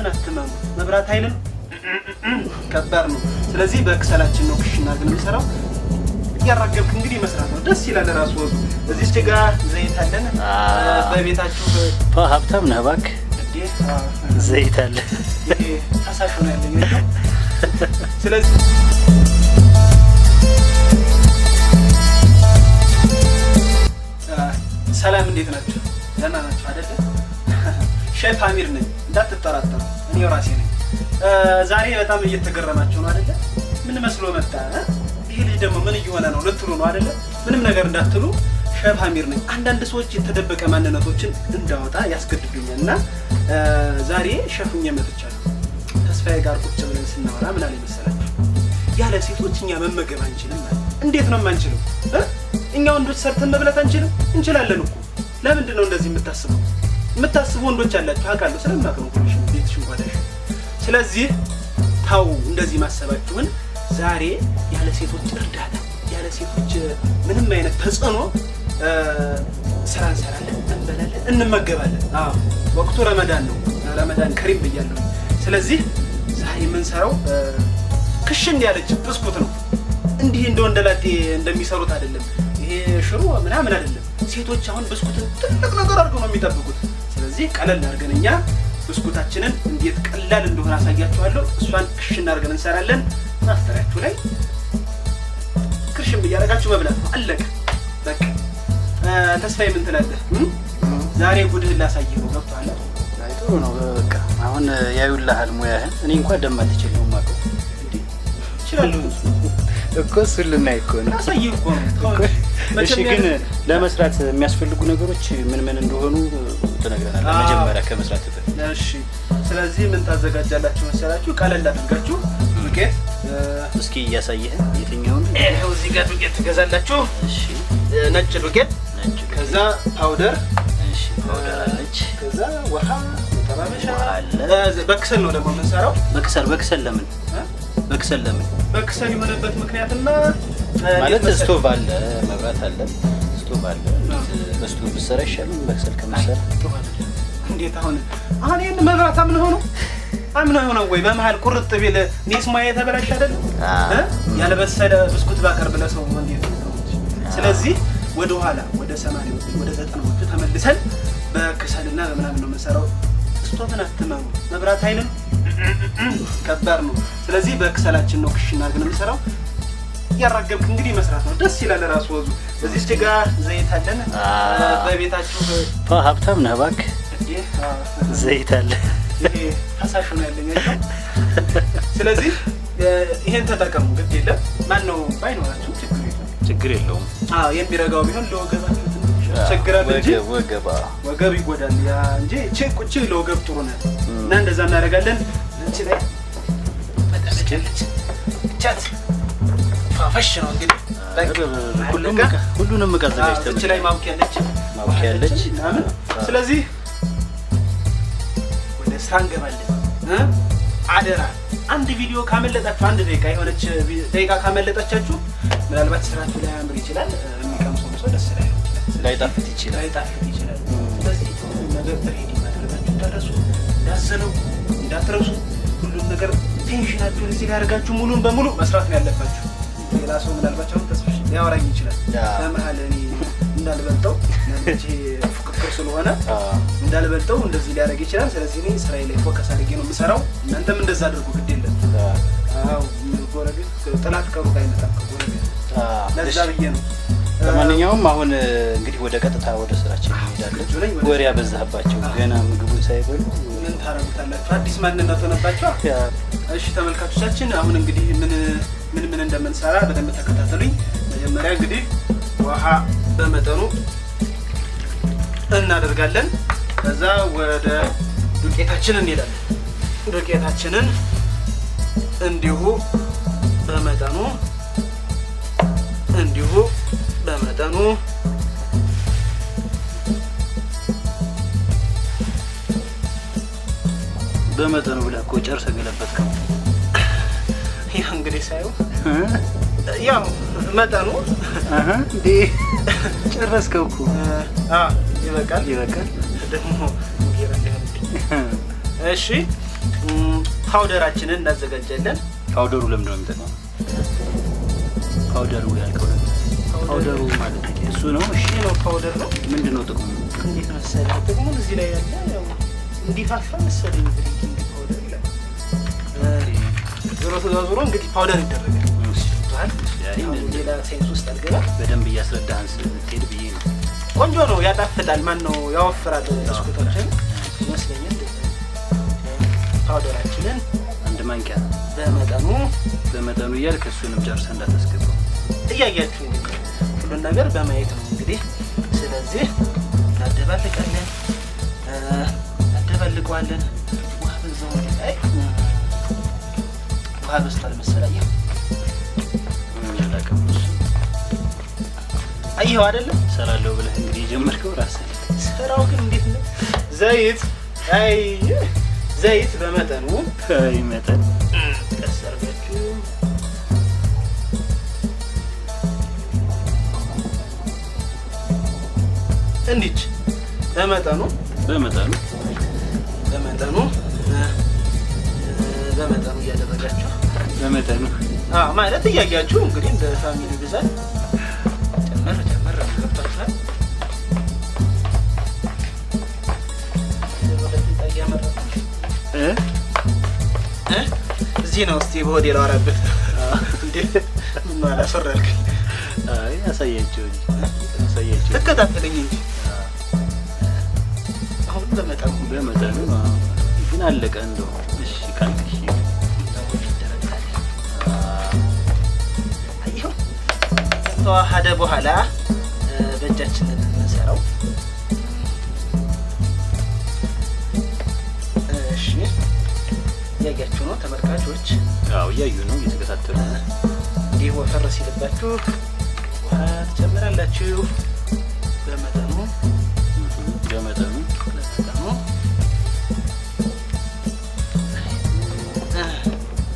ስቶቭን አትመኑ። መብራት ኃይልን ከባድ ነው። ስለዚህ በክሰላችን ነው ክሽና ግን የሚሰራው። ያራገብክ እንግዲህ መስራት ነው። ደስ ይላል ራሱ ወዙ። እዚህ ጋር ዘይት አለን። በቤታችሁ ሀብታም ነህ እባክህ። ዘይት አለ። ይሄ ታሳሽ ነው ያለኝ። ስለዚህ ሰላም እንዴት ናችሁ? ደህና ናችሁ አይደል? ሼፍ አሚር ነኝ እንዳትጠራጠሩ፣ እኔው ራሴ ነኝ። ዛሬ በጣም እየተገረማችሁ ነው አይደል? ምን መስሎ መጣ? ይሄ ልጅ ደግሞ ምን እየሆነ ነው ልትሉ ነው አይደል? ምንም ነገር እንዳትሉ፣ ሼፍ አሚር ነኝ። አንዳንድ ሰዎች የተደበቀ ማንነቶችን እንዳወጣ ያስገድዱኛል እና ዛሬ ሼፍኛ መጥቻለሁ። ተስፋዬ ጋር ቁጭ ብለን ስናወራ ምን አለ መሰላችሁ? ያለ ሴቶች እኛ መመገብ አንችልም ማለት። እንዴት ነው የማንችለው? እኛ ወንዶች ሰርተን መብላት አንችልም? እንችላለን እኮ። ለምንድን ነው እንደዚህ የምታስበው? የምታስቡ ወንዶች አላችሁ አውቃለሁ። ስለማውቅ ነው ሁሉሽ ቤትሽ እንኳንሽ። ስለዚህ ታው እንደዚህ ማሰባችሁን። ዛሬ ያለ ሴቶች እርዳታ፣ ያለ ሴቶች ምንም አይነት ተጽዕኖ ስራ እንሰራለን፣ እንበላለን፣ እንመገባለን። አዎ ወቅቱ ረመዳን ነው። ረመዳን ከሪም ብያለሁ። ስለዚህ ዛሬ የምንሰራው ክሽን ያለች ብስኩት ነው። እንዲህ እንደ ወንደላጤ እንደሚሰሩት አይደለም። ይሄ ሽሮ ምናምን አይደለም። ሴቶች አሁን ብስኩትን ትልቅ ነገር አድርገው ነው የሚጠብቁት። ስለዚህ ቀለል አድርገን እኛ ብስኩታችንን እንዴት ቀላል እንደሆነ አሳያችኋለሁ። እሷን ክሽን አድርገን እንሰራለን። ማፍጠሪያችሁ ላይ ክሽን እያደረጋችሁ መብላት ነው። አለቀ በቃ። ተስፋዬ ምን ትላለህ? ዛሬ ጉድህን ላሳይህ ነው። ገብቶሃል? አይ ጥሩ ነው። በቃ አሁን ያዩልሃል ሙያህን። እኔ እንኳን ደማ ትችልው ማለት ነው። ይችላል እኮ ስልና እኮ ነው አሳይህ እኮ ነው። እሺ ግን ለመስራት የሚያስፈልጉ ነገሮች ምን ምን እንደሆኑ ተነግረናል መጀመሪያ ከመስራት በፊት። እሺ ስለዚህ ምን ታዘጋጃላችሁ መሰላችሁ? ቀለል አድርጋችሁ ዱቄት እስኪ እያሳየህ የትኛውን? ይሄው እዚህ ጋር ዱቄት ትገዛላችሁ። እሺ ነጭ ዱቄት፣ ከዛ ፓውደር፣ እሺ ፓውደር አለች፣ ከዛ ውሃ ተባበሻ አለ። በክሰል ነው ደግሞ የምንሰራው። በክሰል ለምን? በክሰል ለምን? በክሰል የሆነበት ምክንያትና ማለት ስቶቭ አለ፣ መብራት አለ፣ ስቶቭ አለ። በስቶቭ ብትሰራ ይሻላል በክሰል ከመሰራ። እንዴት አሁን ይሄን መብራት አምን ሆኖ ወይ በመሃል ቁርጥ ቢል ኔስ ማየ ተበላሽ አይደል? ያለበሰለ ብስኩት ባቀርብ ለሰው እንዴት ነው? ስለዚህ ወደ ኋላ ወደ 80ዎቹ ወደ 90ዎቹ ተመልሰን በክሰልና በምናምን ነው የምንሰራው። ስቶቭን አትመኑ። መብራት ኃይልን ከባድ ነው። ስለዚህ በክሰላችን ነው ክሽና ግን የምንሰራው። ያራገብክ እንግዲህ መስራት ነው። ደስ ይላል ራሱ ወዙ። እዚህ ጋር ዘይት አለን። በቤታችሁ ሀብታም ነህ እባክህ። ዘይት አለ። ይሄ ታሳሽ ነው ያለኝ። ስለዚህ ይሄን ተጠቀሙ። ግድ የለም ማን ነው ባይኖራችሁ ችግር የለውም። የሚረጋው ቢሆን ለወገባችሁ ችግር አለ እንጂ ወገብ ይጎዳል። ያ እንጂ ቁጭ ለወገብ ጥሩ ነው እና እንደዛ እናደርጋለን። እንቺ ላይ ተደረገች ቻት ፋፈሽ ነው እንግዲህ ሁሉንም ዕቃ አዘጋጅተን እንቺ ላይ ማውቂያ ያለች ምናምን። ስለዚህ ወደ ስራ እንገባለን። አደራ አንድ ቪዲዮ ካመለጣችሁ፣ አንድ ደቂቃ የሆነች ደቂቃ ካመለጣቻችሁ ምናልባት ስራችሁ ላይ ያምር ይችላል። የሚቀምሰው ሰው ደስ ላይጣፍጥ ይችላል። ስለዚህ ነገር በሬዲ ማድረጋችሁ ተረሱ። እንዳዘነው እንዳትረሱ። ሁሉም ነገር ቴንሽናችሁን እዚህ ጋር አድርጋችሁ ሙሉን በሙሉ መስራት ነው ያለባችሁ። ሌላ ሰው ምናልባት አሁን ተስፋሽ ሊያወራኝ ይችላል። በመሀል እኔ እንዳልበልጠው እንጂ ፍክክር ስለሆነ እንዳልበልጠው እንደዚህ ሊያደርግ ይችላል። ስለዚህ እኔ ስራዬ ላይ ፎከስ አድርጌ ነው የምሰራው። እናንተም እንደዛ አድርጉ። ግድ የለም። ጎረቤት ጥላት ከሩቅ አይመጣም ከጎረቤት። ለዛ ብዬ ነው። ለማንኛውም አሁን እንግዲህ ወደ ቀጥታ ወደ ስራችን እንሄዳለን። ወሬ ያበዛባቸው ገና ምግቡን ሳይበሉ ምን ታረጉታላችሁ? አዲስ ማንነት ሆነባችሁ። እሺ ተመልካቾቻችን አሁን እንግዲህ ምን እንደምንሰራ በደንብ ተከታተሉኝ። መጀመሪያ እንግዲህ ውሃ በመጠኑ እናደርጋለን። ከዛ ወደ ዱቄታችን እንሄዳለን። ዱቄታችንን እንዲሁ በመጠኑ በመጠኑ ብለህ እኮ ጨርሰህ ገለበጥከው። ያው እንግዲህ ሳይው ያው መጠኑ እንዴ ጨረስከው እኮ። ይበቃል። ደግሞ ይረዳል። እሺ ፓውደራችንን እናዘጋጃለን። ፓውደሩ ለምን ነው የሚጠቅመው? ፓውደሩ ያልከው ነገር ፓውደሩ ማለት እሱ ነው። እሺ ነው ፓውደር ነው። ምንድነው ጥቅሙ? እንዴት መሰለህ ጥቅሙ እዚህ ላይ ያለ ያው እንዲፋፋ መሰለኝ ድሪንኪንግ ፓውደር ይላል። ዞሮ እንግዲህ ፓውደር ይደረጋል። ሌላ ሳይንስ ውስጥ አልገባ በደንብ እያስረዳህን ስትሄድ ብዬ ነው። ቆንጆ ነው፣ ያጣፍጣል፣ ማን ነው ያወፍራል ብስኩቶችን ይመስለኛል። ፓውደራችንን አንድ ማንኪያ በመጠኑ እያልክ እሱንም ጨርሰህ እንዳታስገባው እያያችሁ ሁሉን ነገር በማየት ነው እንግዲህ። ስለዚህ እናደባልቀዋለን። ውሃ በዛው ላይ ውሃ በስቷል መሰለኝ። አየኸው አይደለም ሰራለሁ ብለህ እንግዲህ የጀመርከው ራስህ። ስራው ግን እንዴት ነው? ዘይት በመጠኑ መጠን ቀስ አድርጋችሁ እንዲች በመጠኑ እያደረጋችሁ ማለት እያያችሁ እንግዲህ እንደ ፋሚሊ ብዛት ጨመር ገብታችኋል። እዚህ ነው እስቲ በሆዴ ላወራበት። ምን አላፈራልከኝ? ያሳያቸው ተከታተለኝ እንጂ አሁን በመጠኑ ግን አለቀ እንደው። እሺ ካልክ ከተዋሃደ በኋላ በእጃችን እንሰራው። እሺ እያያችሁ ነው ተመልካቾች? አዎ እያዩ ነው፣ እየተከታተሉ ነው። እንዲህ ወፈር ሲልባችሁ ውሃ ትጨምራላችሁ በመጠኑ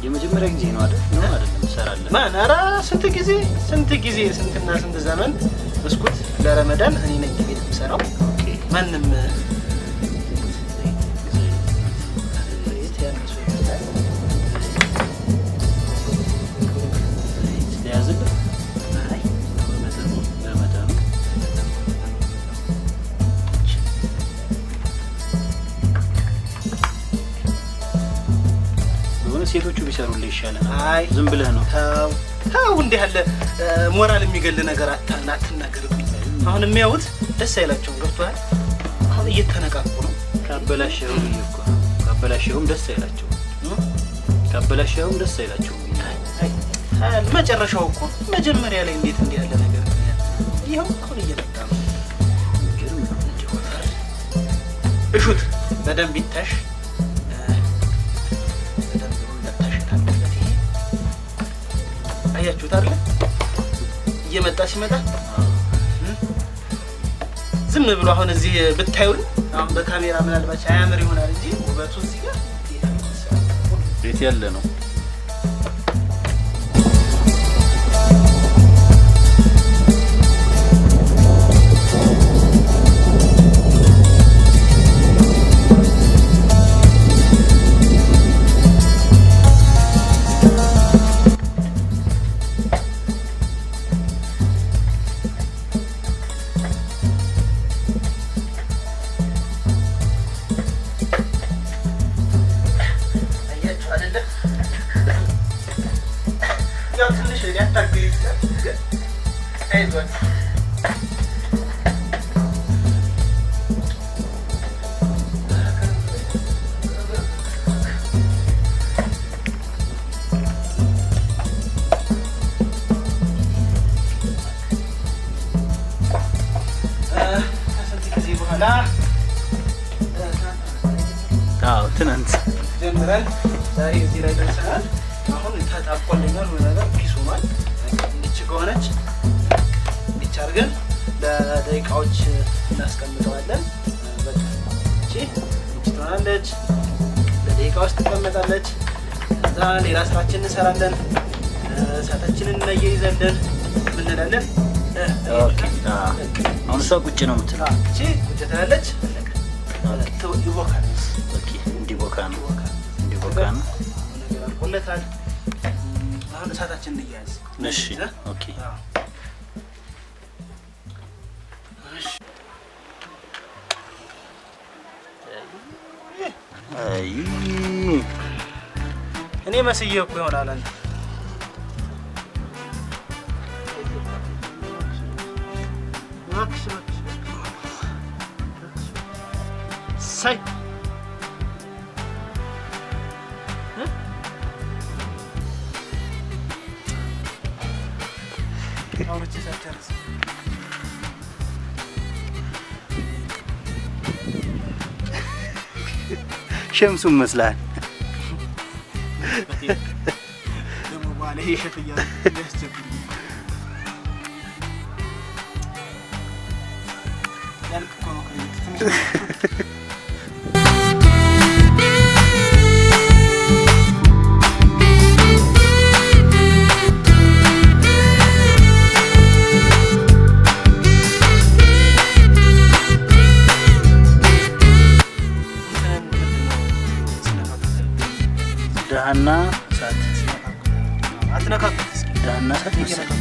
የመጀመሪያ ጊዜ ነው አይደል? ነው አይደለም? እንሰራለን ማን ኧረ ስንት ጊዜ ስንትና ስንት ዘመን ብስኩት ለረመዳን እኔ ነኝ ቤት የምሰራው። ማንም ሴቶቹ ቢሰሩልህ ይሻላል። አይ ዝም ብለህ ነው። ተው እንዲህ ያለ ሞራል የሚገል ነገር አትናገርብኝ። አሁን የሚያዩት ደስ አይላቸውም። ገብቶሃል? አሁን እየተነቃቁ ነው። ካበላሸኸውም ደስ አይላቸውም። መጨረሻው እኮ መጀመሪያ ላይ እንዴት እንዲህ ያለ ነገር ይኸው አሁን እየመጣ ነው። እሹት በደንብ ይታሽ። አያችሁት አይደል? እየመጣ ሲመጣ ዝም ብሎ አሁን እዚህ ብታዩን አሁን በካሜራ ምናልባት አያምር ይሆናል እንጂ ውበቱ እዚህ ጋር ቤት ያለ ነው። ትናንት ጀምረን ዛሬ እዚህ ላይ ደርሰናል። አሁን ተጣቆልኛል ወይ ነገር ኪሱማል እንዲች ከሆነች እንዲች አድርገን ለደቂቃዎች እናስቀምጠዋለን። በቃ እቺ ትሆናለች፣ ለደቂቃዎች ትቀመጣለች። ከዛ ሌላ ስራችንን እንሰራለን። እሳታችንን እናያይዛለን። ምን እንላለን? ኦኬ አሁን እሷ ቁጭ ነው የምትለው። እቺ ቁጭ ትላለች። ይቦካል። እንዲቦካ ነው። ነገር አልቆለታል። አሁን እሳታችንን እንያዝ። እሺ ኦኬ። አይ እኔ መስዬ እኮ ይሆናል አንተ ሳይ አውርቼ ሳትጨርስ ሸምሱም መስላል ደግሞ በኋላ ይሄ ሸፍ እያለ ያስቸግረኛል። ያልክ እኮ ነው ትንሽ ደህና እሳት አትነካኩት። እስኪ ደህና እሳት መሰለኝ።